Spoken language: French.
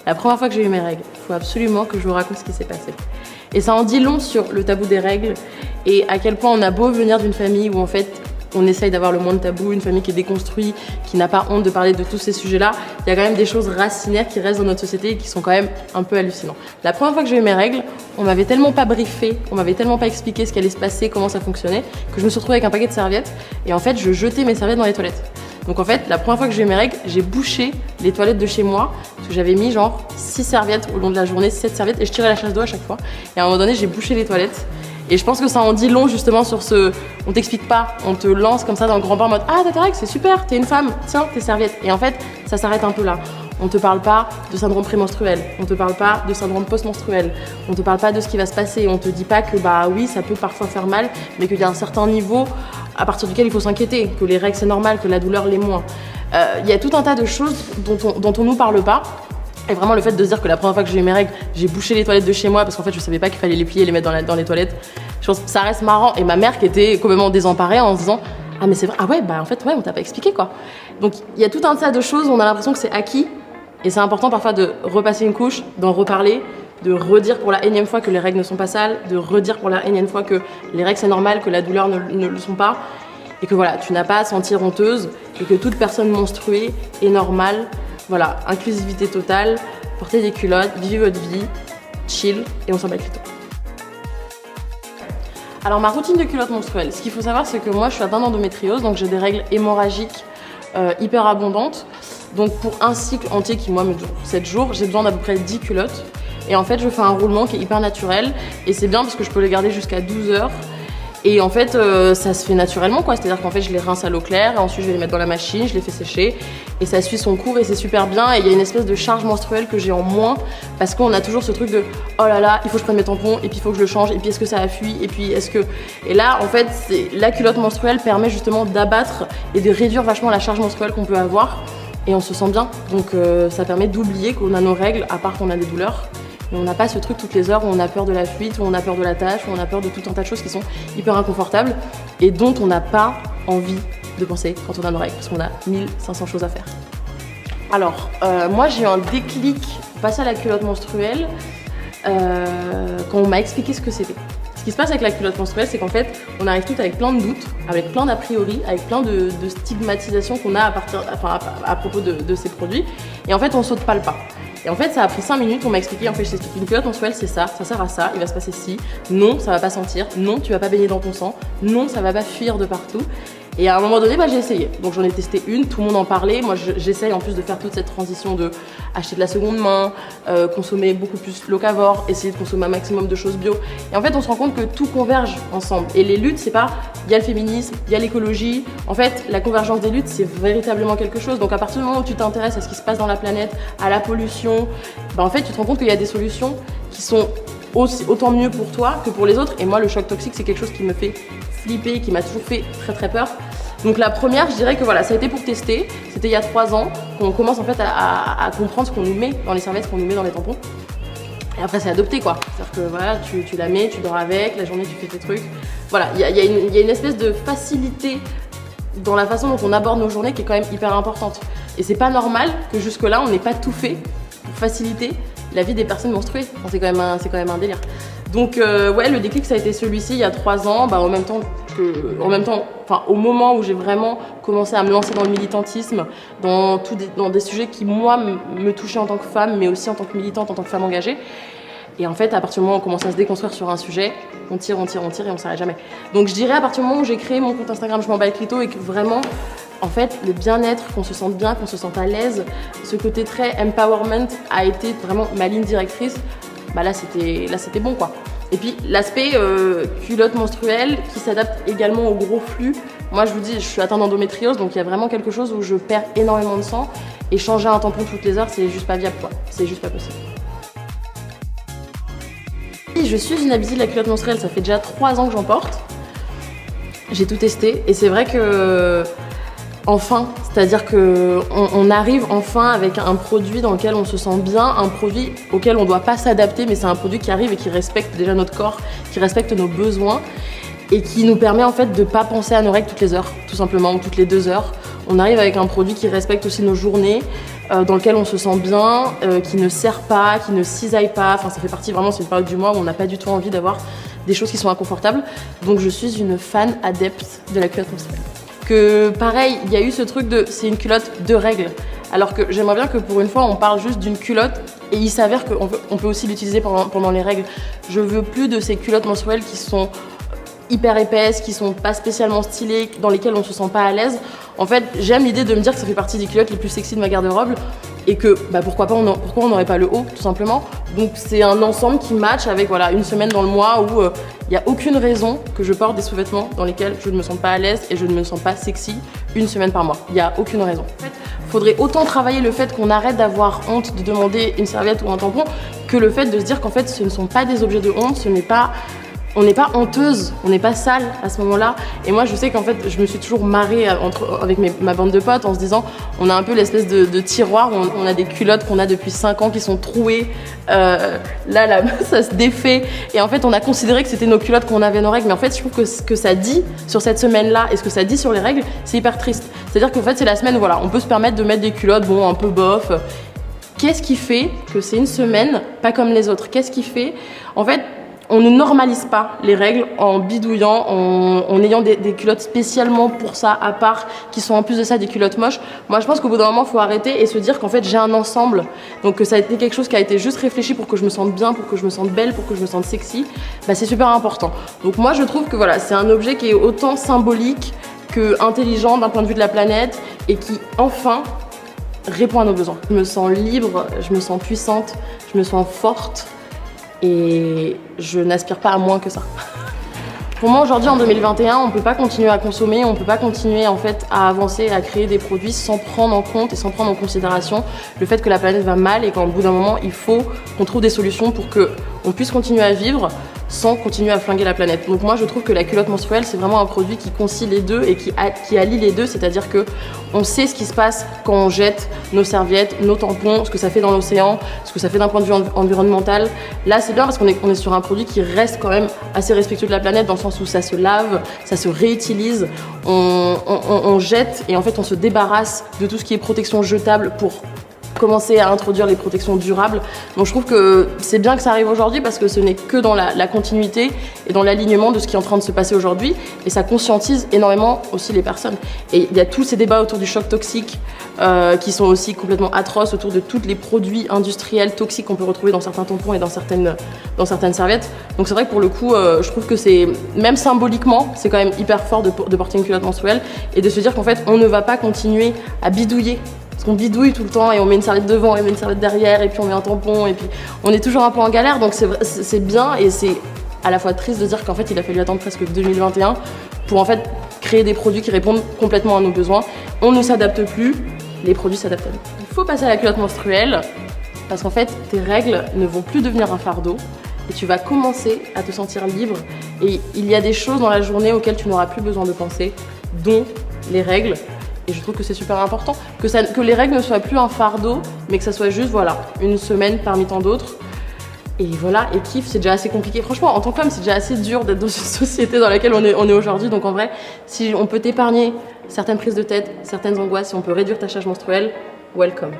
La première fois que j'ai eu mes règles, il faut absolument que je vous raconte ce qui s'est passé. Et ça en dit long sur le tabou des règles et à quel point on a beau venir d'une famille où en fait on essaye d'avoir le moins de tabou, une famille qui est déconstruite, qui n'a pas honte de parler de tous ces sujets-là. Il y a quand même des choses racinaires qui restent dans notre société et qui sont quand même un peu hallucinantes. La première fois que j'ai eu mes règles, on m'avait tellement pas briefé, on m'avait tellement pas expliqué ce qui allait se passer, comment ça fonctionnait, que je me suis retrouvée avec un paquet de serviettes et en fait je jetais mes serviettes dans les toilettes. Donc en fait, la première fois que j'ai eu mes règles, j'ai bouché les toilettes de chez moi parce que j'avais mis genre 6 serviettes au long de la journée, 7 serviettes et je tirais la chasse d'eau à chaque fois. Et à un moment donné, j'ai bouché les toilettes. Et je pense que ça en dit long justement sur ce... On t'explique pas, on te lance comme ça dans le grand bain en mode « Ah, t'as tes règles, c'est super, t'es une femme, tiens, tes serviettes ». Et en fait, ça s'arrête un peu là. On te parle pas de syndrome prémenstruel, on te parle pas de syndrome postmenstruel, on te parle pas de ce qui va se passer, on te dit pas que bah oui, ça peut parfois faire mal, mais qu'il y a un certain niveau à partir duquel il faut s'inquiéter, que les règles c'est normal, que la douleur l'est moins. Il y a tout un tas de choses dont on nous parle pas. Et vraiment le fait de se dire que la première fois que j'ai eu mes règles, j'ai bouché les toilettes de chez moi parce qu'en fait je savais pas qu'il fallait les plier et les mettre dans les toilettes. Je pense que ça reste marrant. Et ma mère qui était complètement désemparée en se disant « Ah mais c'est vrai, ah ouais, bah en fait ouais, on t'a pas expliqué quoi ». Donc il y a tout un tas de choses où on a l'impression que c'est acquis. Et c'est important parfois de repasser une couche, d'en reparler, de redire pour la énième fois que les règles ne sont pas sales, de redire pour la énième fois que les règles c'est normal, que la douleur ne le sont pas. Et que voilà, tu n'as pas à te sentir honteuse et que toute personne menstruée est normale. Voilà, inclusivité totale, portez des culottes, vivez votre vie, chill et on s'en bat le clito. Alors ma routine de culotte menstruelle, ce qu'il faut savoir c'est que moi je suis atteinte d'endométriose, donc j'ai des règles hémorragiques hyper abondantes. Donc pour un cycle entier qui moi me dure 7 jours, j'ai besoin d'à peu près 10 culottes. Et en fait je fais un roulement qui est hyper naturel et c'est bien parce que je peux les garder jusqu'à 12 heures. Et en fait, ça se fait naturellement quoi, c'est-à-dire qu'en fait je les rince à l'eau claire et ensuite je vais les mettre dans la machine, je les fais sécher et ça suit son cours et c'est super bien et il y a une espèce de charge menstruelle que j'ai en moins parce qu'on a toujours ce truc de oh là là, il faut que je prenne mes tampons et puis il faut que je le change et puis est-ce que ça a fui et puis est-ce que... Et là en fait, la culotte menstruelle permet justement d'abattre et de réduire vachement la charge menstruelle qu'on peut avoir et on se sent bien. Donc ça permet d'oublier qu'on a nos règles à part qu'on a des douleurs. Mais on n'a pas ce truc toutes les heures où on a peur de la fuite, où on a peur de la tâche, où on a peur de tout un tas de choses qui sont hyper inconfortables et dont on n'a pas envie de penser quand on a nos règles, parce qu'on a 1500 choses à faire. Alors, moi j'ai eu un déclic pour passer à la culotte menstruelle quand on m'a expliqué ce que c'était. Ce qui se passe avec la culotte menstruelle, c'est qu'en fait, on arrive toutes avec plein de doutes, avec plein d'a priori, avec plein de stigmatisation qu'on a à propos de ces produits. Et en fait, on saute pas le pas. Et en fait, ça a pris 5 minutes, on m'a expliqué, en fait, je t'explique, une culotte menstruelle, c'est ça sert à ça, il va se passer ci, non, ça va pas sentir, non, tu vas pas baigner dans ton sang, non, ça va pas fuir de partout. Et à un moment donné, bah, j'ai essayé. Donc j'en ai testé une, tout le monde en parlait. Moi, j'essaye en plus de faire toute cette transition de acheter de la seconde main, consommer beaucoup plus locavore, essayer de consommer un maximum de choses bio. Et en fait, on se rend compte que tout converge ensemble. Et les luttes, c'est pas, il y a le féminisme, il y a l'écologie. En fait, la convergence des luttes, c'est véritablement quelque chose. Donc à partir du moment où tu t'intéresses à ce qui se passe dans la planète, à la pollution, bah, en fait, tu te rends compte qu'il y a des solutions qui sont autant mieux pour toi que pour les autres. Et moi, le choc toxique, c'est quelque chose qui me fait flipper, qui m'a toujours fait très très peur. Donc la première, je dirais que voilà, ça a été pour tester. C'était il y a 3 ans qu'on commence en fait à comprendre ce qu'on nous met dans les serviettes, ce qu'on nous met dans les tampons. Et après, c'est adopté quoi. C'est-à-dire que voilà, tu la mets, tu dors avec, la journée tu fais tes trucs. Voilà, il y a une espèce de facilité dans la façon dont on aborde nos journées qui est quand même hyper importante. Et c'est pas normal que jusque-là, on n'ait pas tout fait pour faciliter la vie des personnes menstruées. Enfin, c'est quand même un délire. Donc ouais, le déclic ça a été celui-ci il y a 3 ans, bah, au moment où j'ai vraiment commencé à me lancer dans le militantisme, dans des sujets qui moi me touchaient en tant que femme, mais aussi en tant que militante, en tant que femme engagée. Et en fait, à partir du moment où on commence à se déconstruire sur un sujet, on tire et on s'arrête jamais. Donc je dirais à partir du moment où j'ai créé mon compte Instagram Je m'en bats le clito et que vraiment, en fait, le bien-être, qu'on se sente bien, qu'on se sente à l'aise, ce côté très empowerment a été vraiment ma ligne directrice. Bah là c'était bon quoi. Et puis l'aspect culotte menstruelle qui s'adapte également au gros flux. Moi je vous dis, je suis atteinte d'endométriose, donc il y a vraiment quelque chose où je perds énormément de sang et changer un tampon toutes les heures, c'est juste pas viable quoi. C'est juste pas possible. Je suis une habituée de la culotte menstruelle, ça fait déjà 3 ans que j'en porte. J'ai tout testé et c'est vrai que enfin, c'est-à-dire qu'on arrive enfin avec un produit dans lequel on se sent bien, un produit auquel on ne doit pas s'adapter, mais c'est un produit qui arrive et qui respecte déjà notre corps, qui respecte nos besoins. et qui nous permet en fait de pas penser à nos règles toutes les heures, tout simplement, ou toutes les 2 heures. On arrive avec un produit qui respecte aussi nos journées, dans lequel on se sent bien, qui ne serre pas, qui ne cisaille pas. Enfin, ça fait partie vraiment, c'est une période du mois où on n'a pas du tout envie d'avoir des choses qui sont inconfortables. Donc je suis une fan adepte de la culotte menstruelle. Que pareil, il y a eu ce truc de c'est une culotte de règles. Alors que j'aimerais bien que pour une fois on parle juste d'une culotte et il s'avère qu'on peut aussi l'utiliser pendant les règles. Je veux plus de ces culottes menstruelles qui sont hyper épaisses, qui sont pas spécialement stylées, dans lesquelles on se sent pas à l'aise. En fait, j'aime l'idée de me dire que ça fait partie des culottes les plus sexy de ma garde-robe et que pourquoi on n'aurait pas le haut, tout simplement. Donc c'est un ensemble qui match avec voilà, une semaine dans le mois où il n'y a aucune raison que je porte des sous-vêtements dans lesquels je ne me sens pas à l'aise et je ne me sens pas sexy une semaine par mois. Il n'y a aucune raison. En fait, faudrait autant travailler le fait qu'on arrête d'avoir honte de demander une serviette ou un tampon que le fait de se dire qu'en fait ce ne sont pas des objets de honte, on n'est pas honteuse, on n'est pas sale à ce moment-là. Et moi, je sais qu'en fait, je me suis toujours marrée avec ma bande de potes en se disant, on a un peu l'espèce de tiroir où on a des culottes qu'on a depuis 5 ans qui sont trouées. Là, ça se défait. Et en fait, on a considéré que c'était nos culottes qu'on avait nos règles. Mais en fait, je trouve que ce que ça dit sur cette semaine-là et ce que ça dit sur les règles, c'est hyper triste. C'est-à-dire qu'en fait, c'est la semaine où voilà, on peut se permettre de mettre des culottes, bon, un peu bof. Qu'est-ce qui fait que c'est une semaine pas comme les autres? Qu'est-ce qui fait, en fait, on ne normalise pas les règles en bidouillant, en ayant des culottes spécialement pour ça, à part, qui sont en plus de ça des culottes moches. Moi, je pense qu'au bout d'un moment, il faut arrêter et se dire qu'en fait, j'ai un ensemble. Donc, que ça a été quelque chose qui a été juste réfléchi pour que je me sente bien, pour que je me sente belle, pour que je me sente sexy. Bah, c'est super important. Donc, moi, je trouve que voilà, c'est un objet qui est autant symbolique que intelligent d'un point de vue de la planète et qui, enfin, répond à nos besoins. Je me sens libre, je me sens puissante, je me sens forte. Et je n'aspire pas à moins que ça. Pour moi, aujourd'hui, en 2021, on ne peut pas continuer à consommer, on ne peut pas continuer en fait à avancer, à créer des produits sans prendre en compte et sans prendre en considération le fait que la planète va mal et qu'au bout d'un moment, il faut qu'on trouve des solutions pour qu'on puisse continuer à vivre sans continuer à flinguer la planète. Donc moi, je trouve que la culotte menstruelle, c'est vraiment un produit qui concilie les deux et qui allie les deux, c'est-à-dire que on sait ce qui se passe quand on jette nos serviettes, nos tampons, ce que ça fait dans l'océan, ce que ça fait d'un point de vue environnemental. Là, c'est bien parce qu'on est sur un produit qui reste quand même assez respectueux de la planète dans le sens où ça se lave, ça se réutilise, on jette et en fait on se débarrasse de tout ce qui est protection jetable pour commencer à introduire les protections durables. Donc je trouve que c'est bien que ça arrive aujourd'hui parce que ce n'est que dans la continuité et dans l'alignement de ce qui est en train de se passer aujourd'hui et ça conscientise énormément aussi les personnes. Et il y a tous ces débats autour du choc toxique qui sont aussi complètement atroces autour de tous les produits industriels toxiques qu'on peut retrouver dans certains tampons et dans certaines serviettes. Donc c'est vrai que pour le coup, je trouve que c'est, même symboliquement, c'est quand même hyper fort de porter une culotte menstruelle et de se dire qu'en fait, on ne va pas continuer à bidouiller. Parce qu'on bidouille tout le temps et on met une serviette devant et on met une serviette derrière et puis on met un tampon et puis on est toujours un peu en galère. Donc c'est bien et c'est à la fois triste de dire qu'en fait il a fallu attendre presque 2021 pour en fait créer des produits qui répondent complètement à nos besoins. On ne s'adapte plus, les produits s'adaptent à nous. Il faut passer à la culotte menstruelle parce qu'en fait tes règles ne vont plus devenir un fardeau et tu vas commencer à te sentir libre et il y a des choses dans la journée auxquelles tu n'auras plus besoin de penser, dont les règles. Et je trouve que c'est super important, que les règles ne soient plus un fardeau, mais que ça soit juste voilà, une semaine parmi tant d'autres. Et voilà, et kiff, c'est déjà assez compliqué. Franchement, en tant que femme, c'est déjà assez dur d'être dans une société dans laquelle on est aujourd'hui. Donc en vrai, si on peut t'épargner certaines prises de tête, certaines angoisses, si on peut réduire ta charge menstruelle, welcome.